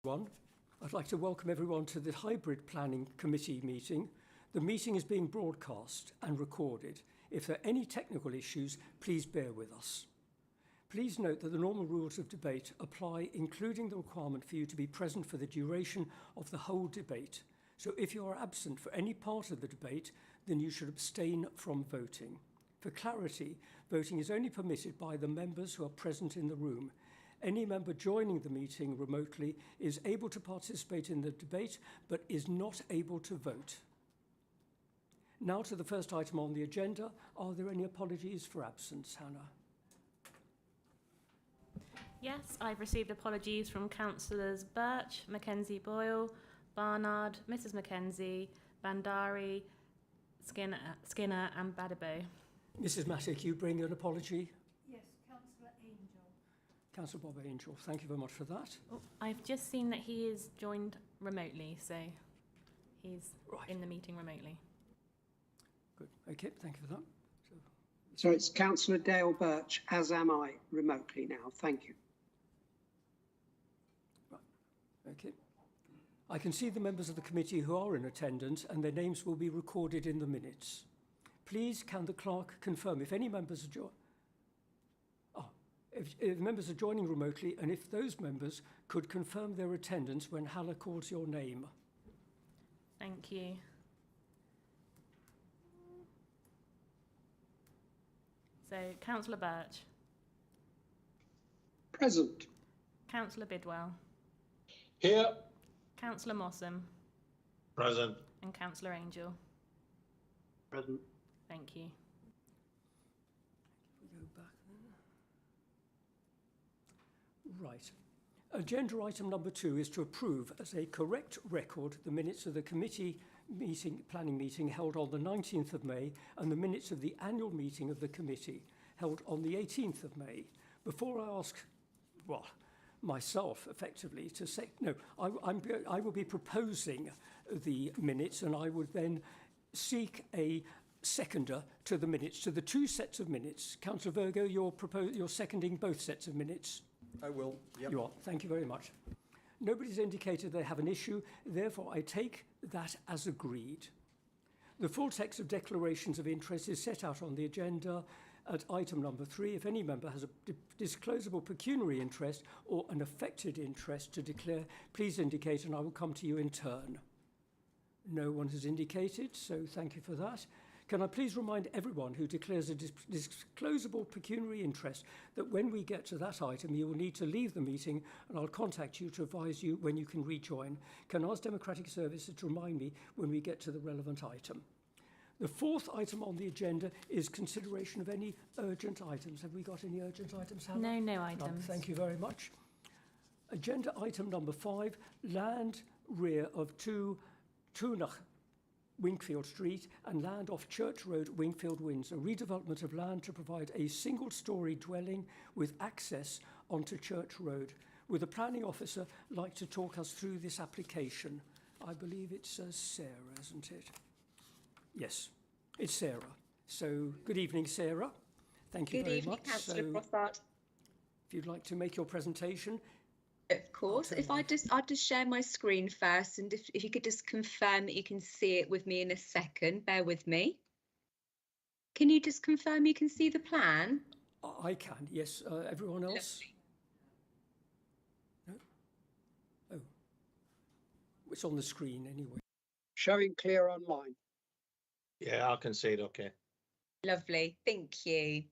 I'd like to welcome everyone to the Hybrid Planning Committee meeting. The meeting is being broadcast and recorded. If there are any technical issues, please bear with us. Please note that the normal rules of debate apply, including the requirement for you to be present for the duration of the whole debate. So if you are absent for any part of the debate, then you should abstain from voting. For clarity, voting is only permitted by the members who are present in the room. Any member joining the meeting remotely is able to participate in the debate, but is not able to vote. Now to the first item on the agenda. Are there any apologies for absence, Hannah? Yes, I've received apologies from Councillors Birch, Mackenzie-Boyle, Barnard, Mrs Mackenzie, Bandari, Skinner and Badabo. Mrs Matic, you bring an apology? Yes, Councillor Angel. Councillor Bob Angel, thank you very much for that. Oh, I've just seen that he is joined remotely, so he's in the meeting remotely. Good. Okay, thank you for that. So it's Councillor Dale Birch, as am I, remotely now. Thank you. Right. Okay. I can see the members of the committee who are in attendance, and their names will be recorded in the minutes. Please, can the clerk confirm if any members are if members are joining remotely, and if those members could confirm their attendance when Hannah calls your name. Thank you. So, Councillor Birch. Present. Councillor Bidwell. Here. Councillor Mossam. Present. And Councillor Angel. Present. Thank you. We go back then. Right. Agenda item number 2 is to approve as a correct record the minutes of the committee planning meeting held on the 19th of May and the minutes of the annual meeting of the committee held on the 18th of May. Before I ask, well, myself effectively to say, no, I will be proposing the minutes, and I would then seek a seconder to the minutes, to the 2 sets of minutes. Councillor Virgo, you're seconding both sets of minutes? I will. Yep. You are. Thank you very much. Nobody's indicated they have an issue, therefore I take that as agreed. The full text of declarations of interest is set out on the agenda at item number 3. If any member has a disclosable pecuniary interest or an affected interest to declare, please indicate and I will come to you in turn. No one has indicated, so thank you for that. Can I please remind everyone who declares a disclosable pecuniary interest that when we get to that item, you will need to leave the meeting and I'll contact you to advise you when you can rejoin. Can I ask Democratic Services to remind me when we get to the relevant item? The 4th item on the agenda is consideration of any urgent items. Have we got any urgent items, Hannah? No items. None. Thank you very much. Agenda item number 5, land rear of 2 Tunach Wingfield Street and land off Church Road, Wingfield, Windsor. Redevelopment of land to provide a single-storey dwelling with access onto Church Road. Would the planning officer like to talk us through this application? I believe it's Sarah, isn't it? Yes, it's Sarah. So, good evening, Sarah. Thank you very much. Good evening, Councillor Brossart. If you'd like to make your presentation. Of course. If I'd just share my screen first, and if you could just confirm that you can see it with me in a second, bear with me. Can you just confirm you can see the plan? I can, yes. Everyone else? Lovely. No? Oh. It's on the screen anyway. Showing clear online. Yeah, I can see it okay. Lovely, thank you.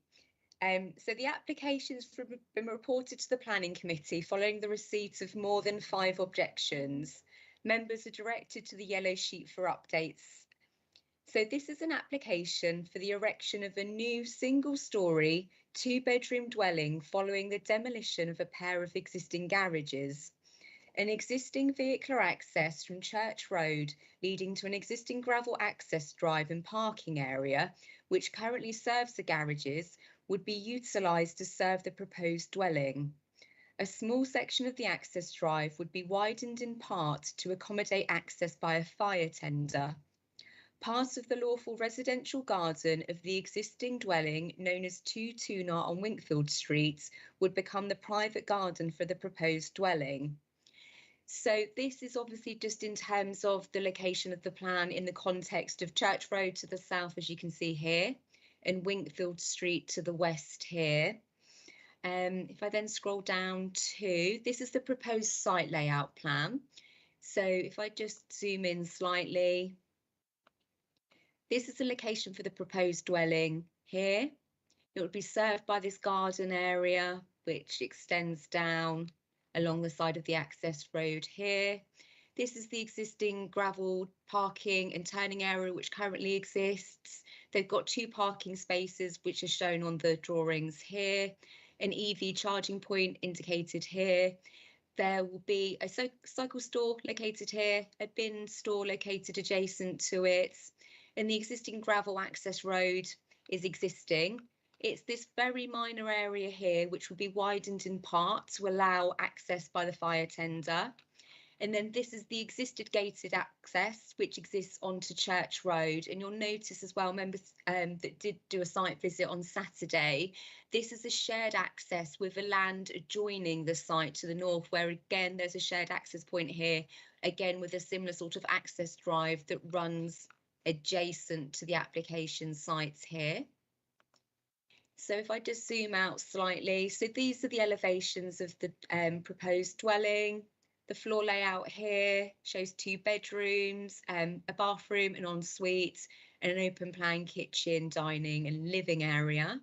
So the application's been reported to the Planning Committee following the receipt of more than 5 objections. Members are directed to the yellow sheet for updates. So this is an application for the erection of a new single-storey, 2-bedroom dwelling following the demolition of a pair of existing garages. An existing vehicular access from Church Road leading to an existing gravel access drive and parking area, which currently serves the garages, would be utilised to serve the proposed dwelling. A small section of the access drive would be widened in part to accommodate access by a fire tender. Part of the lawful residential garden of the existing dwelling, known as 2 Tunar on Winkfield Street, would become the private garden for the proposed dwelling. So this is obviously just in terms of the location of the plan in the context of Church Road to the south, as you can see here, and Winkfield Street to the west here. If I then scroll down to, this is the proposed site layout plan. So if I just zoom in slightly, this is the location for the proposed dwelling here. It would be served by this garden area, which extends down along the side of the access road here. This is the existing gravel parking and turning area which currently exists. They've got 2 parking spaces which are shown on the drawings here, an EV charging point indicated here. There will be a cycle store located here, a bin store located adjacent to it, and the existing gravel access road is existing. It's this very minor area here which will be widened in part to allow access by the fire tender. And then this is the existed gated access which exists onto Church Road. And you'll notice as well, members that did do a site visit on Saturday, this is a shared access with a land adjoining the site to the north, where again there's a shared access point here, again with a similar sort of access drive that runs adjacent to the application sites here. So if I just zoom out slightly, so these are the elevations of the proposed dwelling. The floor layout here shows 2 bedrooms, a bathroom, an ensuite, and an open plan kitchen, dining and living area.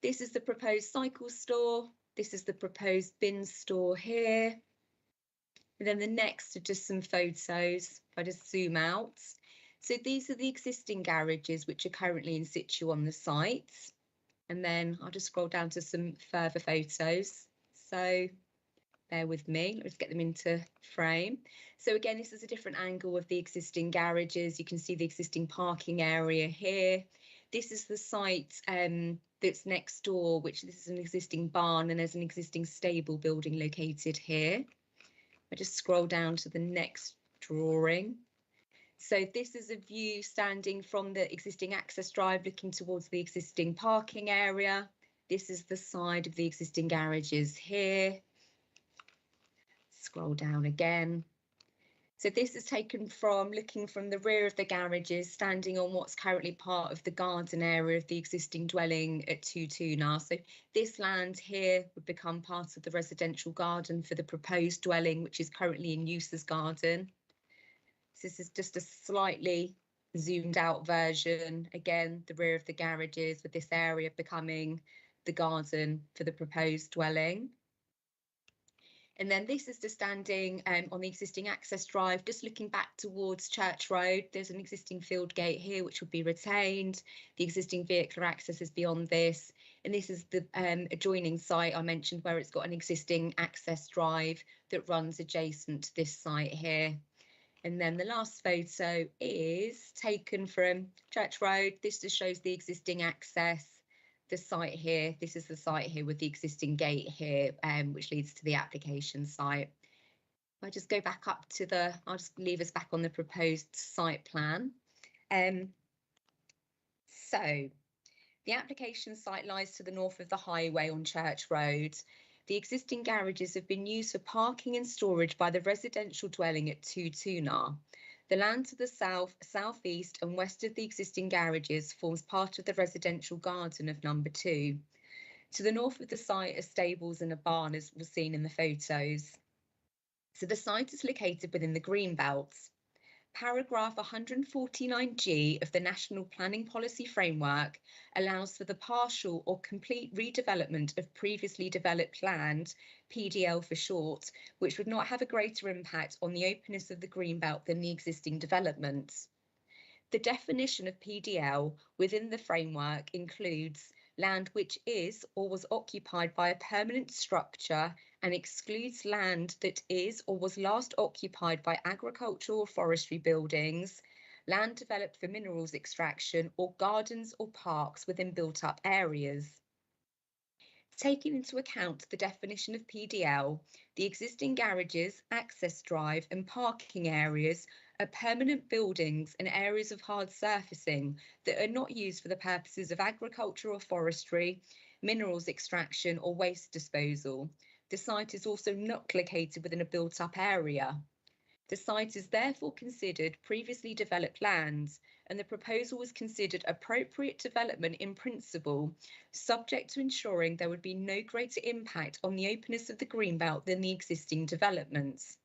This is the proposed cycle store. This is the proposed bin store here. And then the next are just some photos. If I just zoom out. So these are the existing garages which are currently in situ on the site. And then I'll just scroll down to some further photos. So bear with me, let's get them into frame. So again, this is a different angle of the existing garages. You can see the existing parking area here. This is the site that's next door, which this is an existing barn, and there's an existing stable building located here. I just scroll down to the next drawing. So this is a view standing from the existing access drive looking towards the existing parking area. This is the side of the existing garages here. Scroll down again. So this is taken from looking from the rear of the garages, standing on what's currently part of the garden area of the existing dwelling at 22 So this land here would become part of the residential garden for the proposed dwelling, which is currently in use as garden. So this is just a slightly zoomed out version. Again, the rear of the garages, with this area becoming the garden for the proposed dwelling. And then this is just standing on the existing access drive, just looking back towards Church Road. There's an existing field gate here, which would be retained. The existing vehicular access is beyond this. And this is the adjoining site I mentioned, where it's got an existing access drive that runs adjacent to this site here. And then the last photo is taken from Church Road. This just shows the existing access. The site here, this is the site here with the existing gate here, which leads to the application site. If I just go back up to the, I'll just leave us back on the proposed site plan. So the application site lies to the north of the highway on Church Road. The existing garages have been used for parking and storage by the residential dwelling at 22 The land to the south, southeast and west of the existing garages forms part of the residential garden of number 2. To the north of the site are stables and a barn, as was seen in the photos. So the site is located within the green belts. Paragraph 149G of the National Planning Policy Framework allows for the partial or complete redevelopment of previously developed land, PDL for short, which would not have a greater impact on the openness of the greenbelt than the existing developments. The definition of PDL within the framework includes land which is or was occupied by a permanent structure and excludes land that is or was last occupied by agricultural or forestry buildings, land developed for minerals extraction, or gardens or parks within built-up areas. Taking into account the definition of PDL, the existing garages, access drive and parking areas are permanent buildings and areas of hard surfacing that are not used for the purposes of agriculture or forestry, minerals extraction or waste disposal. The site is also not located within a built-up area. The site is therefore considered previously developed lands, and the proposal was considered appropriate development in principle, subject to ensuring there would be no greater impact on the openness of the greenbelt than the existing developments.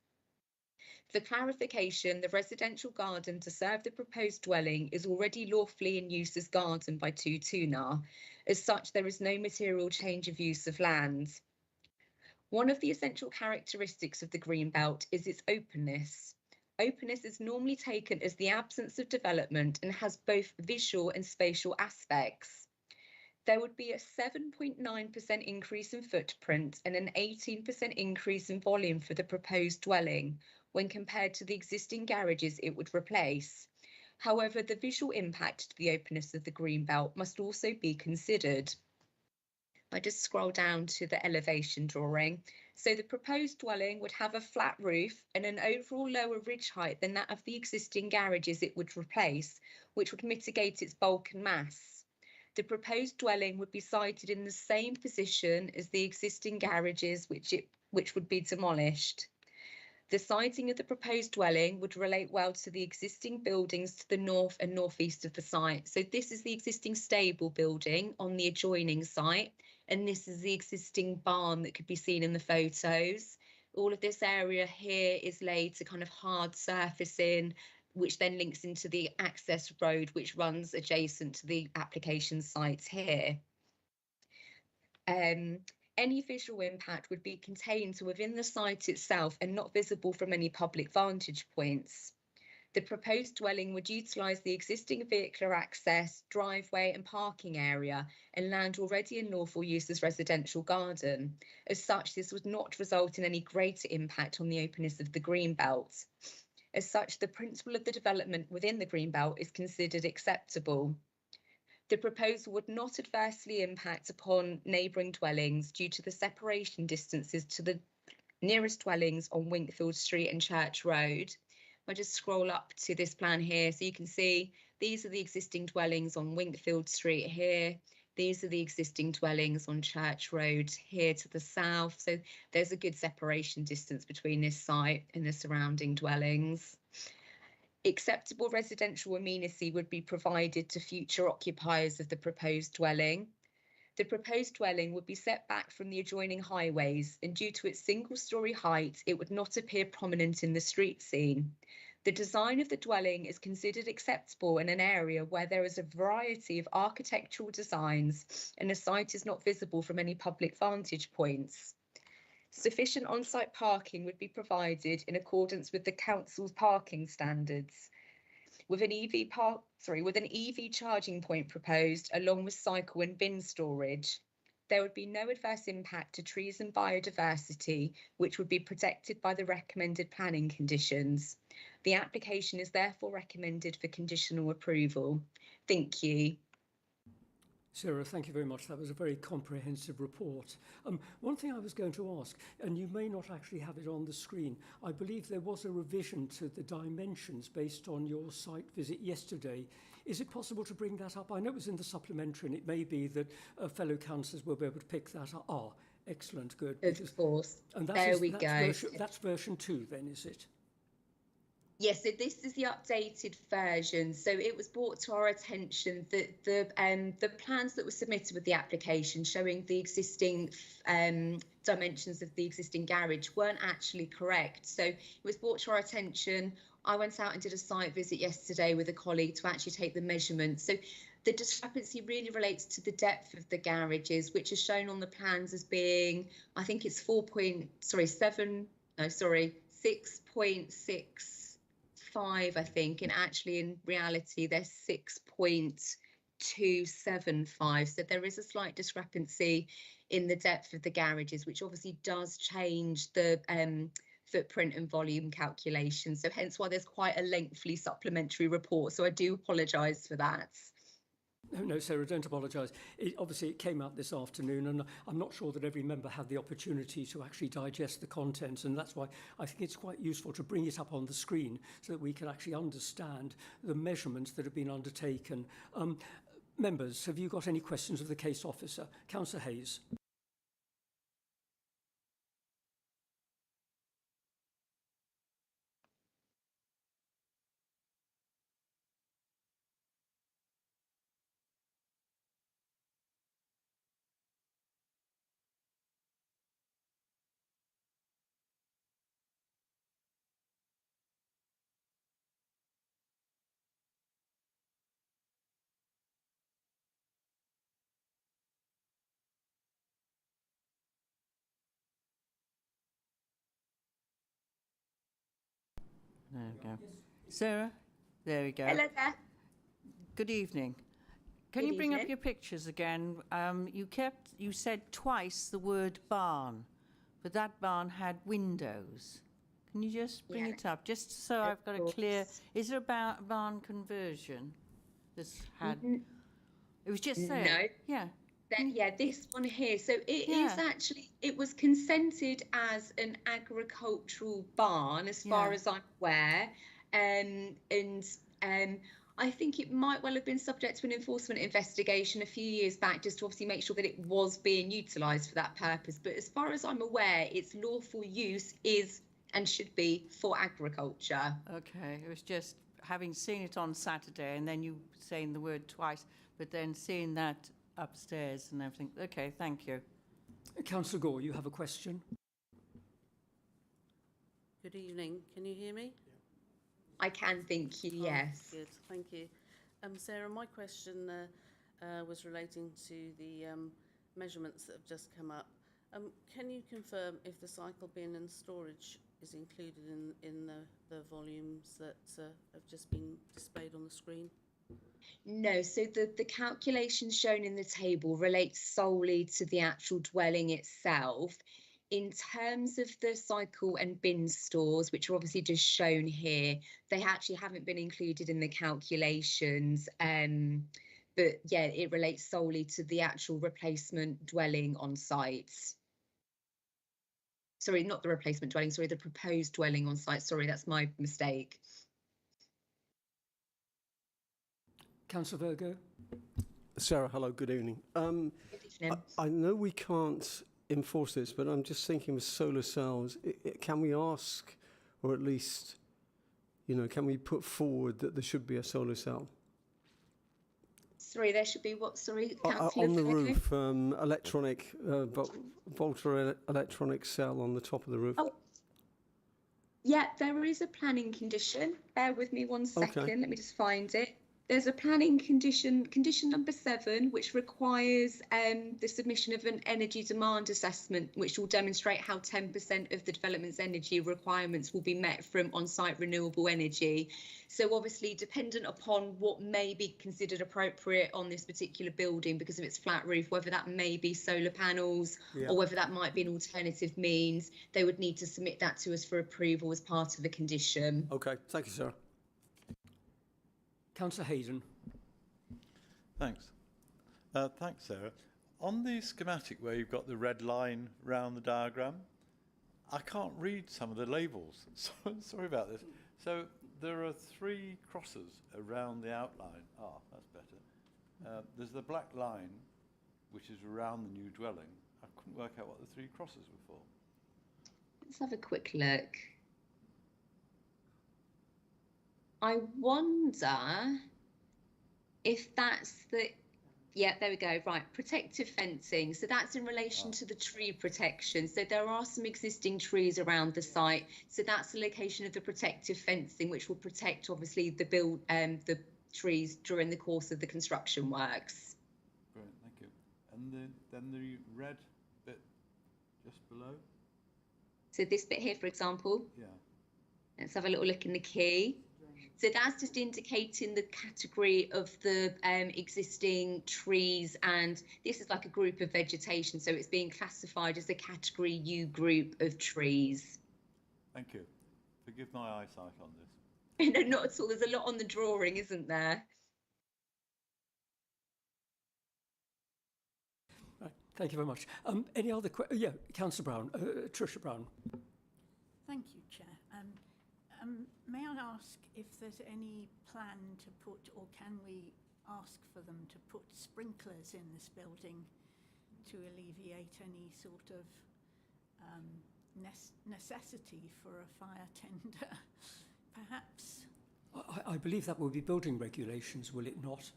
For clarification, the residential garden to serve the proposed dwelling is already lawfully in use as garden by Tutunar. As such, there is no material change of use of land. One of the essential characteristics of the greenbelt is its openness. Openness is normally taken as the absence of development and has both visual and spatial aspects. There would be a 7.9% increase in footprint and an 18% increase in volume for the proposed dwelling when compared to the existing garages it would replace. However, the visual impact to the openness of the greenbelt must also be considered. I just scroll down to the elevation drawing. So the proposed dwelling would have a flat roof and an overall lower ridge height than that of the existing garages it would replace, which would mitigate its bulk and mass. The proposed dwelling would be sited in the same position as the existing garages which would be demolished. The siting of the proposed dwelling would relate well to the existing buildings to the north and northeast of the site. So this is the existing stable building on the adjoining site, and this is the existing barn that could be seen in the photos. All of this area here is laid to kind of hard surfacing, which then links into the access road, which runs adjacent to the application site here. Any visual impact would be contained to within the site itself and not visible from any public vantage points. The proposed dwelling would utilise the existing vehicular access, driveway and parking area and land already in lawful use as residential garden. As such, this would not result in any greater impact on the openness of the greenbelt. As such, the principle of the development within the greenbelt is considered acceptable. The proposal would not adversely impact upon neighbouring dwellings due to the separation distances to the nearest dwellings on Winkfield Street and Church Road. I just scroll up to this plan here, so you can see these are the existing dwellings on Winkfield Street here. These are the existing dwellings on Church Road here to the south. So there's a good separation distance between this site and the surrounding dwellings. Acceptable residential amenity would be provided to future occupiers of the proposed dwelling. The proposed dwelling would be set back from the adjoining highways, and due to its single-storey height, it would not appear prominent in the street scene. The design of the dwelling is considered acceptable in an area where there is a variety of architectural designs and the site is not visible from any public vantage points. Sufficient on-site parking would be provided in accordance with the council's parking standards, with an EV charging point proposed along with cycle and bin storage. There would be no adverse impact to trees and biodiversity, which would be protected by the recommended planning conditions. The application is therefore recommended for conditional approval. Thank you. Sarah, thank you very much. That was a very comprehensive report. One thing I was going to ask, and you may not actually have it on the screen, I believe there was a revision to the dimensions based on your site visit yesterday. Is it possible to bring that up? I know it was in the supplementary, and it may be that fellow councillors will be able to pick that up. Ah, excellent, good. Of course. And there we go. That's version 2 then, is it? Yes, so this is the updated version. So it was brought to our attention that the plans that were submitted with the application showing the existing dimensions of the existing garage weren't actually correct. So it was brought to our attention. I went out and did a site visit yesterday with a colleague to actually take the measurements. So the discrepancy really relates to the depth of the garages, which is shown on the plans as being, I think it's 6.65, I think, and actually in reality they're 6.275. So there is a slight discrepancy in the depth of the garages, which obviously does change the footprint and volume calculation. So hence why there's quite a lengthy supplementary report. So I do apologise for that. No, Sarah, don't apologise. Obviously, it came out this afternoon, and I'm not sure that every member had the opportunity to actually digest the contents, and that's why I think it's quite useful to bring it up on the screen so that we can actually understand the measurements that have been undertaken. Members, have you got any questions of the case officer? Councillor Hayes. There we go. Sarah? There we go. Hello there. Good evening. Can Good you bring up evening. your pictures again? You said twice the word barn, but that barn had windows. Can you just bring Yeah. it up, just so Of I've got a clear? course. Is there a barn conversion? This had. N- It was just there. No. Yeah. Yeah, this one here. So it is Yeah. actually, it was consented as an agricultural barn, as far Yeah. as I'm aware. And I think it might well have been subject to an enforcement investigation a few years back, just to obviously make sure that it was being utilised for that purpose. But as far as I'm aware, its lawful use is and should be for agriculture. Okay. It was just having seen it on Saturday, and then you saying the word twice, but then seeing that upstairs and everything. Okay. Thank you. Councillor Gore, you have a question? Good evening. Can you hear me? I can think you, Oh, yes. Good. Thank you. Sarah, my question was relating to the measurements that have just come up. Can you confirm if the cycle bin and storage is included in the volumes that have just been displayed on the screen? No, so the calculations shown in the table relate solely to the actual dwelling itself. In terms of the cycle and bin stores, which are obviously just shown here, they actually haven't been included in the calculations. But yeah, it relates solely to the actual replacement dwelling on site. Sorry, not the replacement dwelling, sorry, the proposed dwelling on site. Sorry, that's my mistake. Councillor Virgo? Sarah, hello, good evening. Good evening. I know we can't enforce this, but I'm just thinking with solar cells, can we ask, or at least, can we put forward that there should be a solar cell? Sorry, there should be what? Sorry, Councillor on the Virgo? roof, electronic, Volta electronic cell on the top of the roof. Oh, yeah, there is a planning condition. Bear with me one second. Okay. Let me just find it. There's a planning condition number 7, which requires the submission of an energy demand assessment, which will demonstrate how 10% of the development's energy requirements will be met from on-site renewable energy. So obviously, dependent upon what may be considered appropriate on this particular building because of its flat roof, whether that may be solar panels or whether that might be an alternative means, they would need to submit that to us for approval as part of the condition. Okay, thank you, Sarah. Councillor Hayden? Thanks. Thanks, Sarah. On the schematic where you've got the red line round the diagram, I can't read some of the labels. Sorry about this. So there are 3 crosses around the outline. Ah, that's better. There's the black line, which is around the new dwelling. I couldn't work out what the 3 crosses were for. Let's have a quick look. I wonder if that's the, yeah, there we go, right, protective fencing. So that's in relation to the tree protection. So there are some existing trees around the site. So that's the location of the protective fencing, which will protect obviously the trees during the course of the construction works. Brilliant, thank you. And then the red bit just below? So this bit here, for example, Yeah. let's have a little look in the key. So that's just indicating the category of the existing trees, and this is like a group of vegetation, so it's being classified as a category U group of trees. Thank you. Forgive my eyesight on this. No, not at all. There's a lot on the drawing, isn't there? Right, thank you very much. Any other Councillor Brown, Tricia Brown. Thank you, Chair. May I ask if there's any plan to put, or can we ask for them to put sprinklers in this building to alleviate any sort of necessity for a fire tender, perhaps? I believe that will be building regulations, will it not?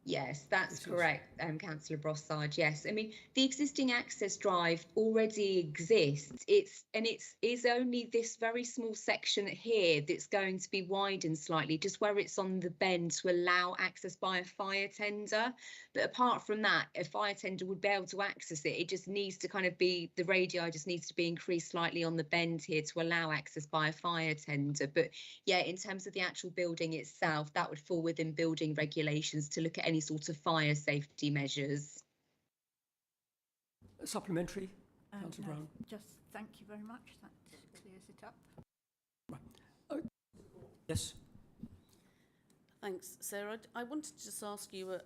Yes, that's It is. correct, Councillor Brossard. Yes, I mean the existing access drive already exists. It's only this very small section here that's going to be widened slightly, just where it's on the bend to allow access by a fire tender. But apart from that, a fire tender would be able to access it. It just needs to kind of be, the radii just needs to be increased slightly on the bend here to allow access by a fire tender. But yeah, in terms of the actual building itself, that would fall within building regulations to look at any sort of fire safety measures. Supplementary, Councillor No, Brown. just thank you very much. That clears it up. Yes. Thanks, Sarah. I wanted to just ask you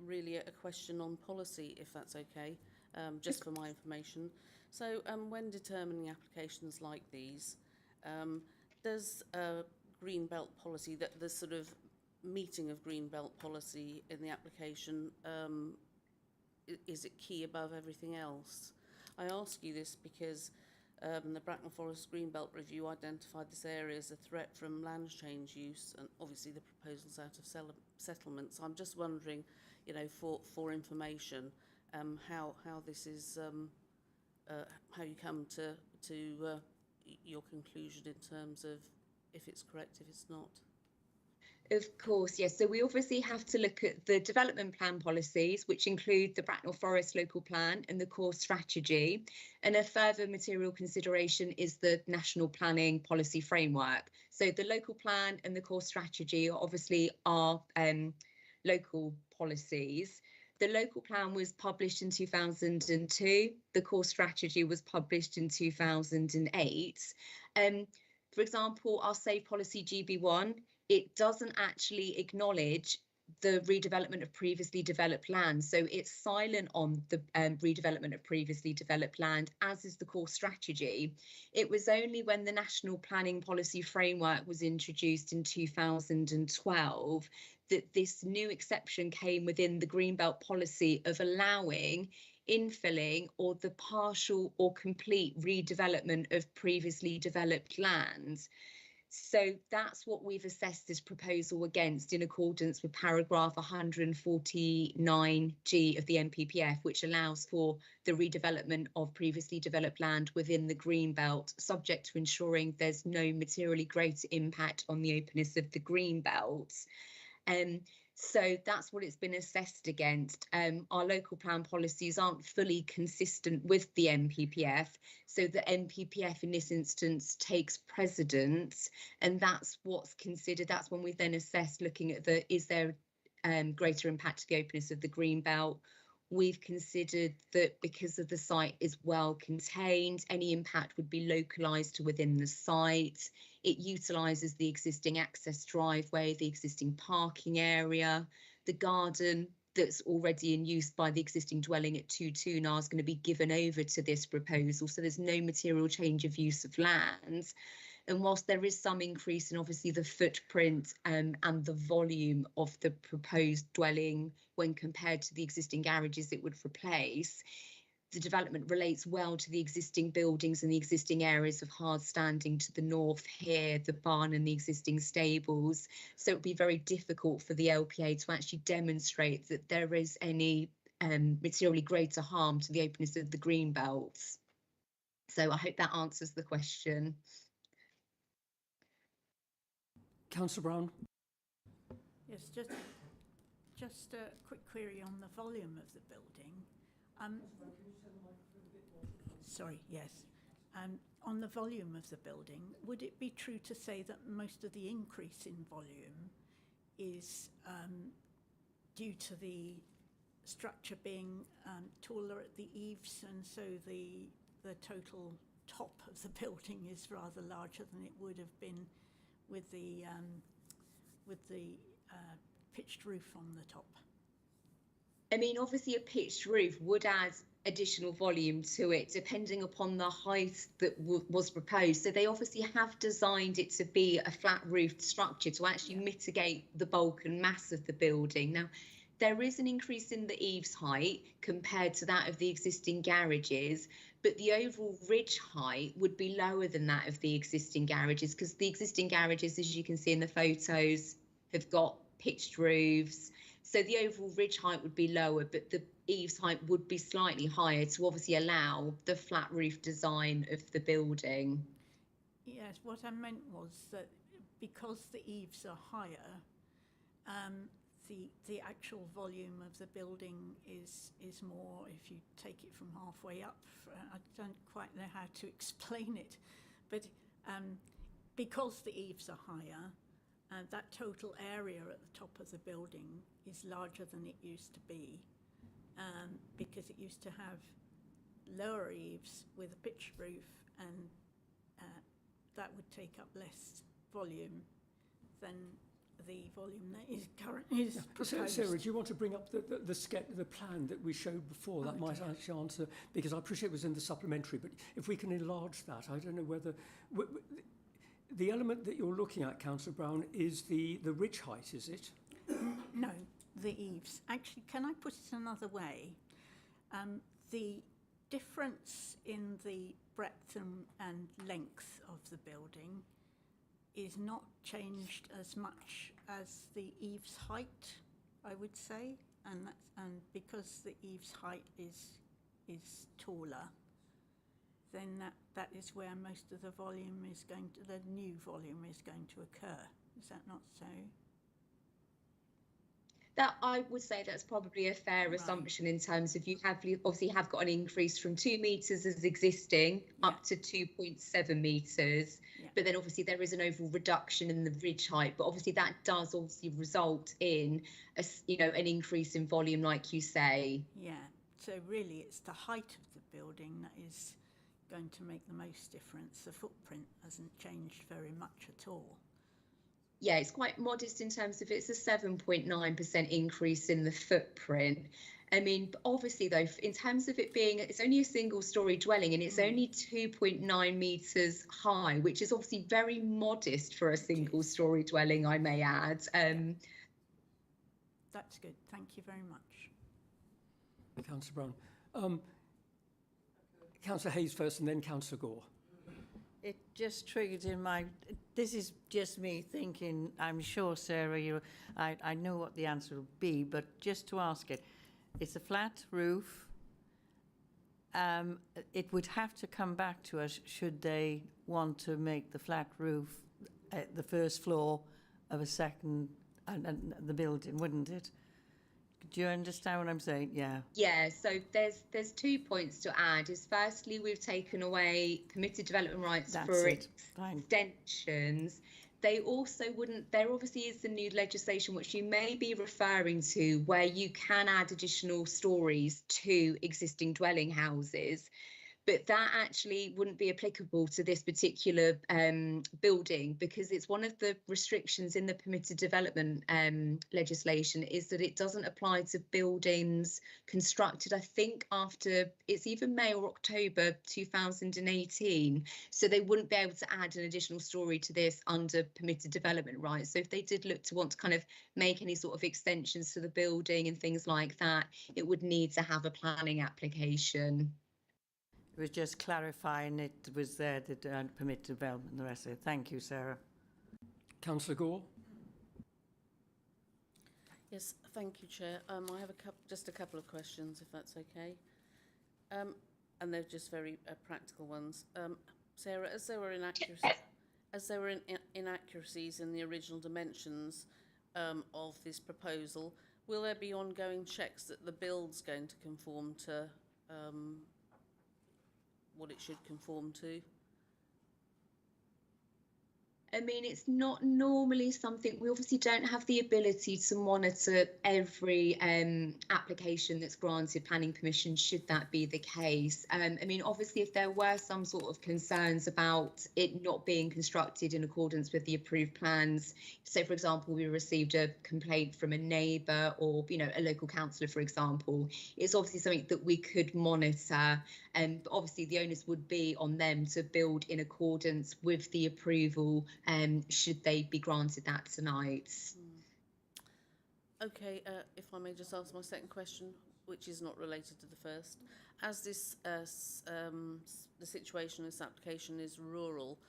really a question on policy, if that's okay, just for my information. So when determining applications like these, does green belt policy, that the sort of meeting of green belt policy in the application, is it key above everything else? I ask you this because the Bracknell Forest Greenbelt Review identified this area as a threat from land change use, and obviously the proposals out of settlements. I'm just wondering, you know, for information, how this is, how you come to your conclusion in terms of if it's correct, if it's not. Of course, yes. So we obviously have to look at the development plan policies, which include the Bracknell Forest local plan and the core strategy. And a further material consideration is the national planning policy framework. So the local plan and the core strategy are obviously our local policies. The local plan was published in 2002. The core strategy was published in 2008. For example, our Safe Policy GB1, it doesn't actually acknowledge the redevelopment of previously developed land. So it's silent on the redevelopment of previously developed land, as is the core strategy. It was only when the National Planning Policy Framework was introduced in 2012 that this new exception came within the Greenbelt policy of allowing infilling or the partial or complete redevelopment of previously developed land. So that's what we've assessed this proposal against in accordance with paragraph 149G of the NPPF, which allows for the redevelopment of previously developed land within the green belt, subject to ensuring there's no materially greater impact on the openness of the green belt. So that's what it's been assessed against. Our local plan policies aren't fully consistent with the NPPF. So the NPPF in this instance takes precedence, and that's what's considered. That's when we then assess looking at is there greater impact to the openness of the green belt. We've considered that because of the site is well contained, any impact would be localised to within the site. It utilises the existing access driveway, the existing parking area, the garden that's already in use by the existing dwelling at 229 is going to be given over to this proposal. So there's no material change of use of land. And whilst there is some increase in obviously the footprint and the volume of the proposed dwelling when compared to the existing garages it would replace, the development relates well to the existing buildings and the existing areas of hard standing to the north here, the barn and the existing stables. So it would be very difficult for the LPA to actually demonstrate that there is any materially greater harm to the openness of the green belts. So I hope that answers the question. Councillor Brown. Yes, just a quick query on the volume of the building. Sorry, yes. On the volume of the building, would it be true to say that most of the increase in volume is due to the structure being taller at the eaves, and so the total top of the building is rather larger than it would have been with the pitched roof on the top? I mean, obviously a pitched roof would add additional volume to it depending upon the height that was proposed. So they obviously have designed it to be a flat roofed structure to actually mitigate the bulk and mass of the building. Now, there is an increase in the eaves height compared to that of the existing garages, but the overall ridge height would be lower than that of the existing garages, because the existing garages, as you can see in the photos, have got pitched roofs. So the overall ridge height would be lower, but the eaves height would be slightly higher to obviously allow the flat roof design of the building. Yes, what I meant was that because the eaves are higher, the actual volume of the building is more. If you take it from halfway up, I don't quite know how to explain it, but because the eaves are higher, that total area at the top of the building is larger than it used to be, because it used to have lower eaves with a pitched roof, and that would take up less volume than the volume that is currently proposed. Sarah, do you want to bring up the plan that we showed before? That might actually answer, because I appreciate it was in the supplementary, but if we can enlarge that, I don't know whether... The element that you're looking at, Councillor Brown, is the ridge height, is it? No, the eaves. Actually, can I put it another way? The difference in the breadth and length of the building is not changed as much as the eaves height, I would say, and because the eaves height is taller, then that is where most of the volume is going to, the new volume is going to occur. Is that not so? That, I would say that's probably a fair assumption in terms of you obviously have got an increase from 2 metres as existing up to 2.7 metres, but then obviously there is an overall reduction in the ridge height, but obviously that does obviously result in an increase in volume, like you say. Yeah, so really it's the height of the building that is going to make the most difference. The footprint hasn't changed very much at all. Yeah, it's quite modest in terms of it's a 7.9% increase in the footprint. I mean, obviously, though, in terms of it being, it's only a single-storey dwelling and it's only 2.9 metres high, which is obviously very modest for a single-storey dwelling, I may add. That's good. Thank you very much. Councillor Brown. Councillor Hayes first and then Councillor Gore. It just triggered in my... This is just me thinking, I'm sure, Sarah, I know what the answer will be, but just to ask it, it's a flat roof. It would have to come back to us should they want to make the flat roof at the first floor of a second, the building, wouldn't it? Do you understand what I'm saying? Yeah. Yeah, so there's 2 points to add. Is firstly, we've taken away permitted development rights for extensions. They also wouldn't, there obviously is the new legislation which you may be referring to where you can add additional stories to existing dwelling houses. But that actually wouldn't be applicable to this particular building, because it's one of the restrictions in the permitted development legislation is that it doesn't apply to buildings constructed, I think, after it's either May or October 2018. So they wouldn't be able to add an additional story to this under permitted development rights. So if they did look to want to kind of make any sort of extensions to the building and things like that, it would need to have a planning application. It was just clarifying it was there, the permitted development and the rest of it. Thank you, Sarah. Councillor Gore. Yes, thank you, Chair. I have just a couple of questions, if that's okay. And they're just very practical ones. Sarah, as there were inaccuracies in the original dimensions of this proposal, will there be ongoing checks that the build's going to conform to what it should conform to? I mean, it's not normally something, we obviously don't have the ability to monitor every application that's granted planning permission, should that be the case. I mean, obviously, if there were some sort of concerns about it not being constructed in accordance with the approved plans, say, for example, we received a complaint from a neighbour or, a local councillor, for example, it's obviously something that we could monitor. But obviously, the onus would be on them to build in accordance with the approval, should they be granted that tonight. Okay, if I may just ask my second question, which is not related to the first. As this the situation of this application is rural,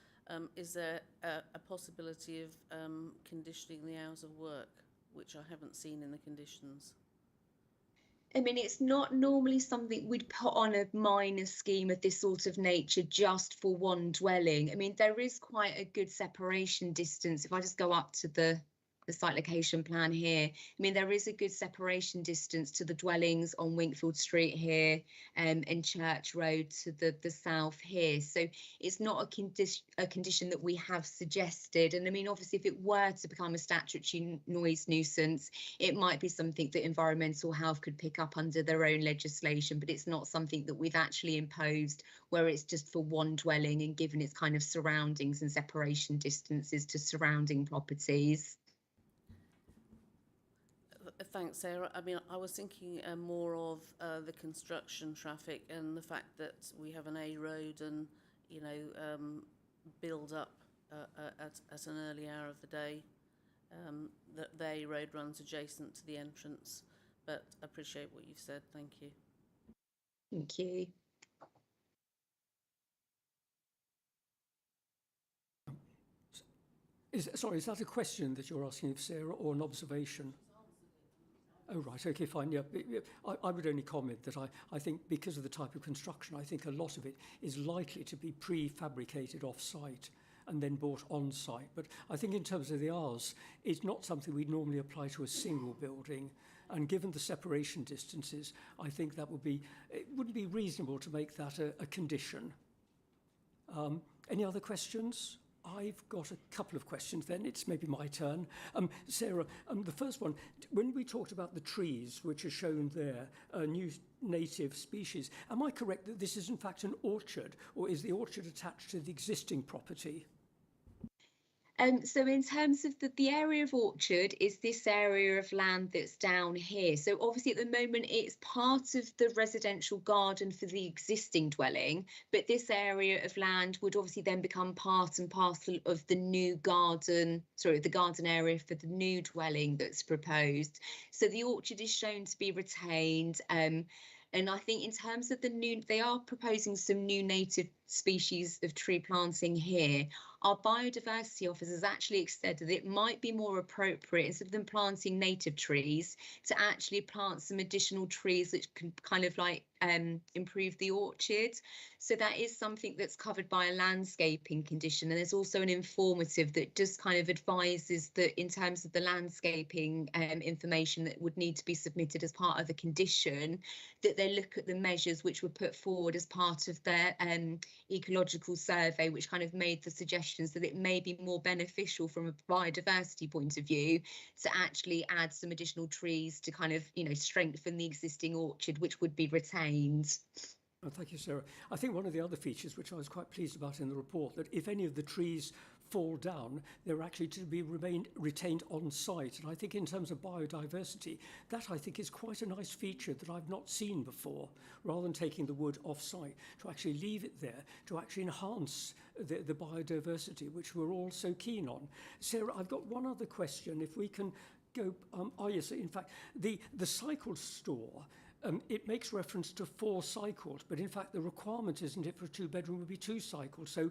is there a possibility of conditioning the hours of work? which I haven't seen in the conditions? I mean, it's not normally something we'd put on a minor scheme of this sort of nature just for one dwelling. I mean, there is quite a good separation distance. If I just go up to the site location plan here, I mean, there is a good separation distance to the dwellings on Winkfield Street here, and Church Road to the south here. So it's not a condition that we have suggested. And I mean, obviously, if it were to become a statutory noise nuisance, it might be something that environmental health could pick up under their own legislation, but it's not something that we've actually imposed where it's just for one dwelling and given its kind of surroundings and separation distances to surrounding properties. Thanks, Sarah. I mean, I was thinking more of the construction traffic and the fact that we have an A road and, you know, build up at an early hour of the day. That the A road runs adjacent to the entrance, but I appreciate what you've said. Thank you. Thank you. Sorry, is that a question that you're asking of Sarah or an observation? Oh, right. Okay, fine. Yeah, I would only comment that I think because of the type of construction, I think a lot of it is likely to be prefabricated off-site and then bought on-site. But I think in terms of the hours, it's not something we'd normally apply to a single building. And given the separation distances, I think that it wouldn't be reasonable to make that a condition. Any other questions? I've got a couple of questions then. It's maybe my turn. Sarah, the first one, when we talked about the trees, which are shown there, new native species, am I correct that this is in fact an orchard, or is the orchard attached to the existing property? So in terms of the area of orchard is this area of land that's down here. So obviously at the moment it's part of the residential garden for the existing dwelling, but this area of land would obviously then become part and parcel of the new garden, the garden area for the new dwelling that's proposed. So the orchard is shown to be retained. And I think in terms of they are proposing some new native species of tree planting here. Our biodiversity officer has actually said that it might be more appropriate, instead of them planting native trees, to actually plant some additional trees which can kind of like improve the orchard. So that is something that's covered by a landscaping condition. And there's also an informative that just kind of advises that in terms of the landscaping information that would need to be submitted as part of the condition, that they look at the measures which were put forward as part of their ecological survey, which kind of made the suggestions that it may be more beneficial from a biodiversity point of view to actually add some additional trees to kind of, you know, strengthen the existing orchard, which would be retained. Oh, thank you, Sarah. I think one of the other features which I was quite pleased about in the report, that if any of the trees fall down, they're actually to be retained on site. And I think in terms of biodiversity, that I think is quite a nice feature that I've not seen before, rather than taking the wood off site, to actually leave it there, to actually enhance the biodiversity, which we're all so keen on. Sarah, I've got one other question. If we can go, yes, in fact, the cycle store, it makes reference to 4 cycles, but in fact the requirement, isn't it, for a 2-bedroom would be 2 cycles. So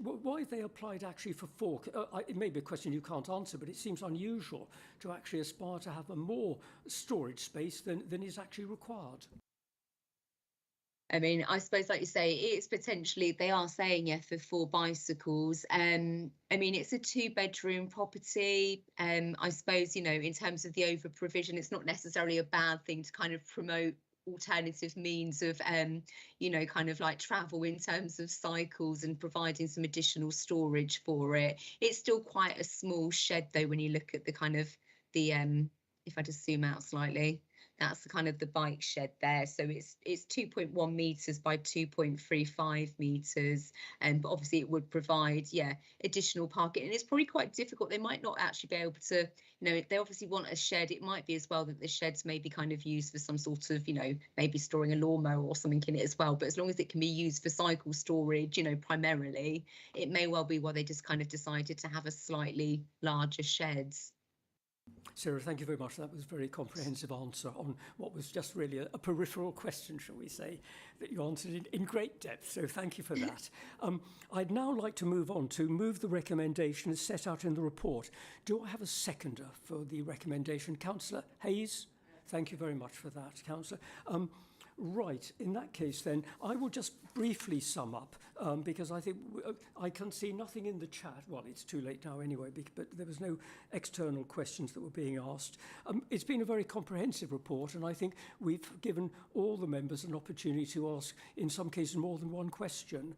why they applied actually for 4? It may be a question you can't answer, but it seems unusual to actually aspire to have a more storage space than is actually required. I mean, I suppose, like you say, it's potentially, they are saying, yeah, for 4 bicycles. I mean, it's a 2-bedroom property. I suppose, you know, in terms of the over provision, it's not necessarily a bad thing to kind of promote alternative means of, you know, kind of like travel in terms of cycles and providing some additional storage for it. It's still quite a small shed, though, when you look at the kind of the, if I just zoom out slightly. That's the kind of the bike shed there. So it's 2.1 metres by 2.35 metres. But obviously it would provide, yeah, additional parking. And it's probably quite difficult. They might not actually be able to, you know, if they obviously want a shed, it might be as well that the sheds may be kind of used for some sort of, you know, maybe storing a lawnmower or something in it as well. But as long as it can be used for cycle storage, you know, primarily, it may well be why they just kind of decided to have a slightly larger sheds. Sarah, thank you very much. That was a very comprehensive answer on what was just really a peripheral question, shall we say, that you answered in great depth. So thank you for that. I'd now like to move the recommendation as set out in the report. Do I have a seconder for the recommendation? Councillor Hayes? Thank you very much for that, Councillor. Right, in that case then, I will just briefly sum up because I think I can see nothing in the chat. Well, it's too late now anyway, but there was no external questions that were being asked. It's been a very comprehensive report, and I think we've given all the members an opportunity to ask, in some cases, more than one question.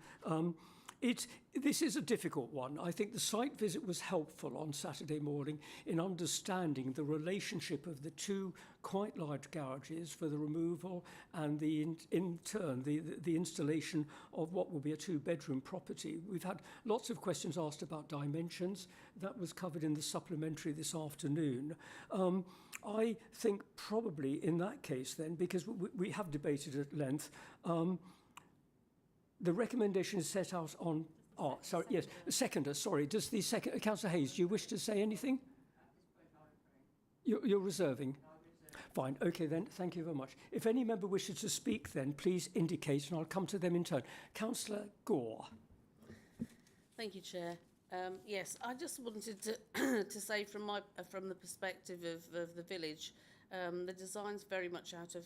This is a difficult one. I think the site visit was helpful on Saturday morning in understanding the relationship of the two quite large garages for the removal and in turn the installation of what will be a two-bedroom property. We've had lots of questions asked about dimensions. That was covered in the supplementary this afternoon. I think probably in that case then, because we have debated at length, the recommendation is set out on... Oh, sorry, yes, seconder, sorry. Does the second... Councillor Hayes, do you wish to say anything? You're reserving? Fine, OK then, thank you very much. If any member wishes to speak then, please indicate and I'll come to them in turn. Councillor Gore. Thank you, Chair. Yes, I just wanted to to say from the perspective of the village, the design's very much out of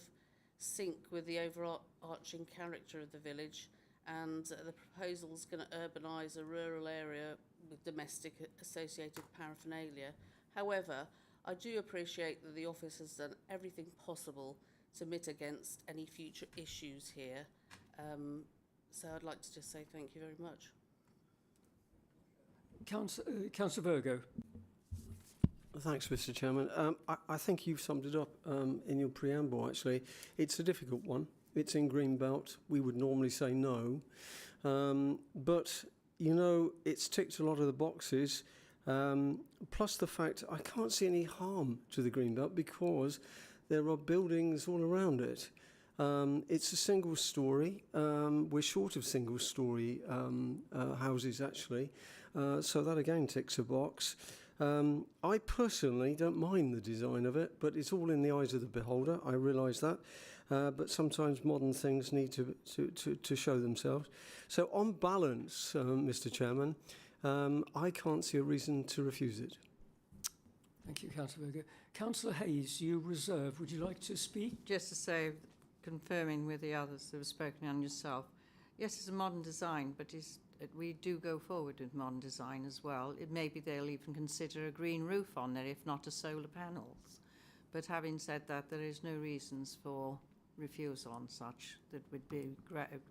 sync with the overarching character of the village. And the proposal is going to urbanise a rural area with domestic associated paraphernalia. However, I do appreciate that the office has done everything possible to mitigate against any future issues here. So I'd like to just say thank you very much. Councillor Virgo. Thanks, Mr. Chairman. I think you've summed it up in your preamble, actually. It's a difficult one. It's in Greenbelt. We would normally say no. But, you know, it's ticked a lot of the boxes. Plus the fact I can't see any harm to the Greenbelt because there are buildings all around it. It's a single story. We're short of single story houses, actually. So that again ticks a box. I personally don't mind the design of it, but it's all in the eyes of the beholder. I realise that. But sometimes modern things need to show themselves. So on balance, Mr. Chairman, I can't see a reason to refuse it. Thank you, Councillor Virgo. Councillor Hayes, you reserve. Would you like to speak? Just to say, confirming with the others that have spoken on yourself, yes, it's a modern design, but we do go forward with modern design as well. Maybe they'll even consider a green roof on there, if not a solar panels. But having said that, there is no reasons for refusal on such that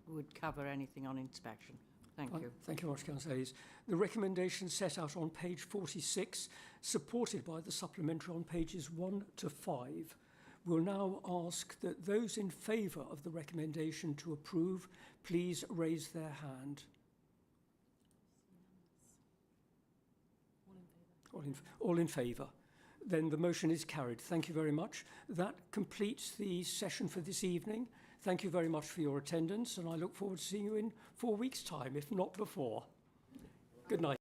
would cover anything on inspection. Thank you. Thank you very much, Councillor Hayes. The recommendation set out on page 46, supported by the supplementary on pages 1 to 5, will now ask that those in favour of the recommendation to approve, please raise their hand. All in favour. Then the motion is carried. Thank you very much. That completes the session for this evening. Thank you very much for your attendance, and I look forward to seeing you in 4 weeks' time, if not before. Good night.